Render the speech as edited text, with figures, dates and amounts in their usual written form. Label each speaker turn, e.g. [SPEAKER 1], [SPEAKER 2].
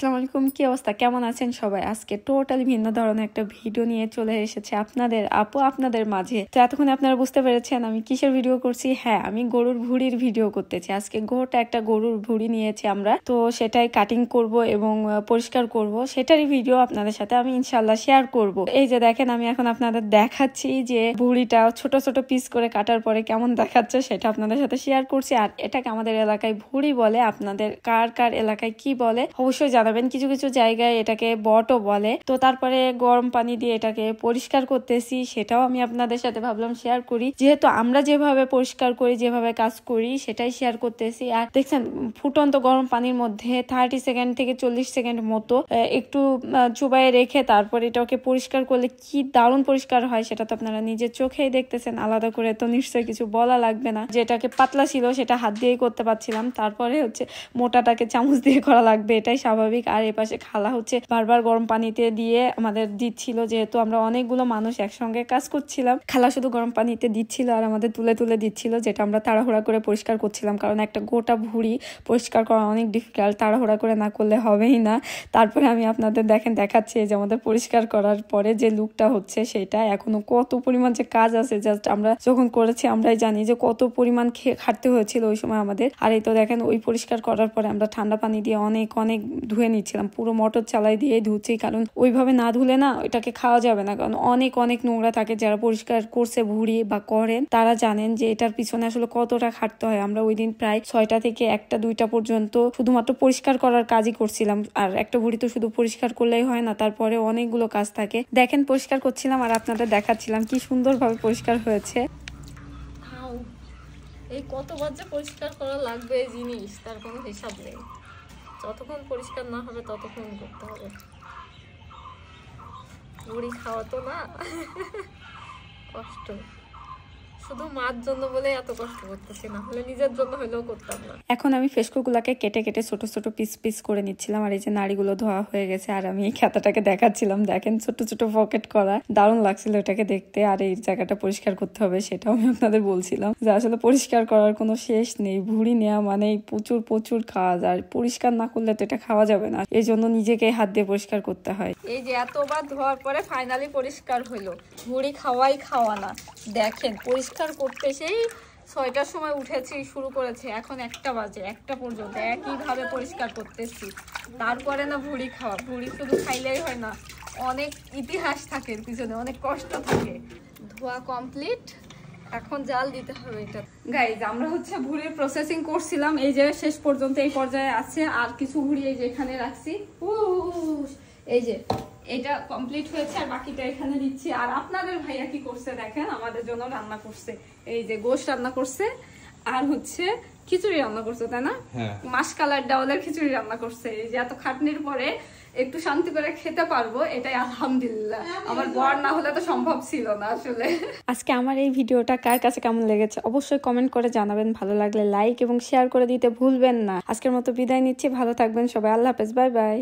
[SPEAKER 1] আসসালামু আলাইকুম, কি অবস্থা, কেমন আছেন সবাই? আজকে টোটালি ভিন্ন ধরনের একটা ভিডিও নিয়ে চলে এসেছে আপনাদের আপু আপনাদের মাঝে। তো এতক্ষণ আপনারা বুঝতে পেরেছেন আমি কিসের ভিডিও করছি। হ্যাঁ, আমি গরুর ভুঁড়ির ভিডিও করতেছি। আজকে গোটা একটা গরুর ভুঁড়ি নিয়েছি আমরা, তো সেটাই কাটিং করব এবং পরিষ্কার করব, সেটারই ভিডিও আপনাদের সাথে আমি ইনশাল্লাহ শেয়ার করব। এই যে দেখেন, আমি এখন আপনাদের দেখাচ্ছি যে ভুঁড়িটা ছোট ছোট পিস করে কাটার পরে কেমন দেখাচ্ছে সেটা আপনাদের সাথে শেয়ার করছি। আর এটাকে আমাদের এলাকায় ভুঁড়ি বলে, আপনাদের কার কার এলাকায় কি বলে অবশ্যই জানাবেন। কিছু কিছু জায়গায় এটাকে বটও বলে। তো তারপরে গরম পানি দিয়ে এটাকে পরিষ্কার করতেছি, সেটাও আমি আপনাদের সাথে ভাবলাম শেয়ার করি, যেহেতু আমরা যেভাবে পরিষ্কার করি, যেভাবে কাজ করি সেটাই শেয়ার করতেছি। আর দেখছেন, ফুটন্ত গরম পানির মধ্যে 30 সেকেন্ড থেকে 40 সেকেন্ড মতো একটু চুবাইয়ে রেখে তারপর এটাকে পরিষ্কার করলে কি দারুণ পরিষ্কার হয়, সেটা তো আপনারা নিজের চোখেই দেখতেছেন। আলাদা করে তো নিশ্চয়ই কিছু বলা লাগবে না। যেটাকে পাতলা ছিল সেটা হাত দিয়েই করতে পারছিলাম, তারপরে হচ্ছে মোটাটাকে চামচ দিয়ে করা লাগবে, এটাই স্বাভাবিক। আর এই পাশে খালা হচ্ছে বারবার গরম পানিতে দিয়ে আমাদের দিচ্ছিল, যেহেতু আমরা অনেকগুলো মানুষ একসঙ্গে কাজ করছিলাম। খালা শুধু গরম পানিতে দিচ্ছিল আর আমাদের তুলে তুলে দিচ্ছিল, যেটা আমরা তাড়াহুড়া করে পরিষ্কার করছিলাম, কারণ একটা গোটা ভুঁড়ি পরিষ্কার করা অনেক ডিফিকাল্ট, তাড়াহুড়া করে না করলে হবেই না। তারপরে আমি আপনাদের দেখাচ্ছি যে আমাদের পরিষ্কার করার পরে যে লুকটা হচ্ছে সেটা। এখনো কত পরিমাণ যে কাজ আছে, জাস্ট আমরা যখন করেছি আমরাই জানি যে কত পরিমাণ খাটতে হয়েছিল ওই সময় আমাদের। আর এই তো দেখেন, ওই পরিষ্কার করার পরে আমরা ঠান্ডা পানি দিয়ে অনেক অনেক ধুয়ে নিচ্ছিলাম, পুরো মোটর চালাই দিয়ে ধুচ্ছি, কারণ ওইভাবে না ধুলে না ওইটাকে খাওয়া যাবে না, কারণ অনেক অনেক নোংরা থাকে। যারা পরিষ্কার করছে ভুঁড়ি বা করেন তারা জানেন যে এটার পিছনে আসলে কতটা খাটতে হয়। আমরা ওই দিন প্রায় 6টা থেকে 1টা 2টা পর্যন্ত শুধুমাত্র পরিষ্কার করার কাজই করছিলাম। আর একটা ভুঁড়ি তো শুধু পরিষ্কার করলেই হয় না, তারপরে অনেকগুলো কাজ থাকে। দেখেন, পরিষ্কার করছিলাম আর আপনাদের দেখাচ্ছিলাম কি সুন্দরভাবে পরিষ্কার হয়েছে। এই কতবার যে পরিষ্কার করা লাগবে এই জিনিস, তার কোনো হিসাব নেই। যতক্ষণ পরিষ্কার না হবে ততক্ষণ করতে হবে। মুড়ি খাওয়া তো না কষ্ট, শুধু মার জন্য বলে এত কষ্ট করতেছি, না হলে নিজের জন্য হলেও করতাম না। এখন আমি ফেসকুগুলাকে কেটে কেটে ছোট ছোট পিস পিস করে নিচ্ছিলাম। আর এই যে নাড়িগুলো ধোয়া হয়ে গেছে, আর আমি এই খাতাটাকে দেখাচ্ছিলাম। দেখেন, ছোট ছোট পকেট করা, দারুণ লাগছিল এটাকে দেখতে। আর এই জায়গাটা পরিষ্কার করতে হবে সেটাও আমি আপনাদের বলছিলাম, যে আসলে পরিষ্কার করার কোনো শেষ নেই। ভুঁড়ি নেওয়া মানে প্রচুর প্রচুর কাজ, আর পরিষ্কার না করলে তো এটা খাওয়া যাবে না, এই জন্য নিজেকে হাত দিয়ে পরিষ্কার করতে হয়। এই যে এতবার ধোয়ার পরে ফাইনালি পরিষ্কার হইলো। ভুঁড়ি খাওয়া না। দেখেন, পরিষ্কার করতে সেই 6টার সময় উঠেছি, শুরু করেছি, এখন 1টা বাজে, 1টা পর্যন্ত একইভাবে পরিষ্কার করতেছি। তারপরে না ভুঁড়ি খাওয়া, ভুঁড়ি শুধু খাইলেই হয় না, অনেক ইতিহাস থাকে পিছনে, অনেক কষ্ট থাকে। ধোয়া কমপ্লিট, এখন জাল দিতে হবে এটা। গাইজ, আমরা হচ্ছে ভুঁড়ির প্রসেসিং করছিলাম, এই যে শেষ পর্যন্ত এই পর্যায়ে আছে। আর কিছু ভুঁড়ি এই যে এখানে রাখছি, এই যে এটা কমপ্লিট হয়েছে, আর বাকিটা এখানে দিচ্ছি। আর আপনাদের ভাইয়া কি করছে দেখেন, আমাদের জন্য রান্না করছে, এই যে গোশত রান্না করছে, আর হচ্ছে খিচুড়ি রান্না করছে, তাই না? মাসকালার ডাউলের খিচুড়ি রান্না করছে। এই যে এত খাটনির পরে একটু শান্তি করে খেতে পারবো, এটাই আলহামদুলিল্লাহ। আমার বর না হলে তো সম্ভব ছিল না আসলে। আজকে আমার এই ভিডিওটা কার কাছে কেমন লেগেছে অবশ্যই কমেন্ট করে জানাবেন। ভালো লাগলে লাইক এবং শেয়ার করে দিতে ভুলবেন না। আজকের মতো বিদায় নিচ্ছি, ভালো থাকবেন সবাই, আল্লাহ হাফেজ, বাই বাই।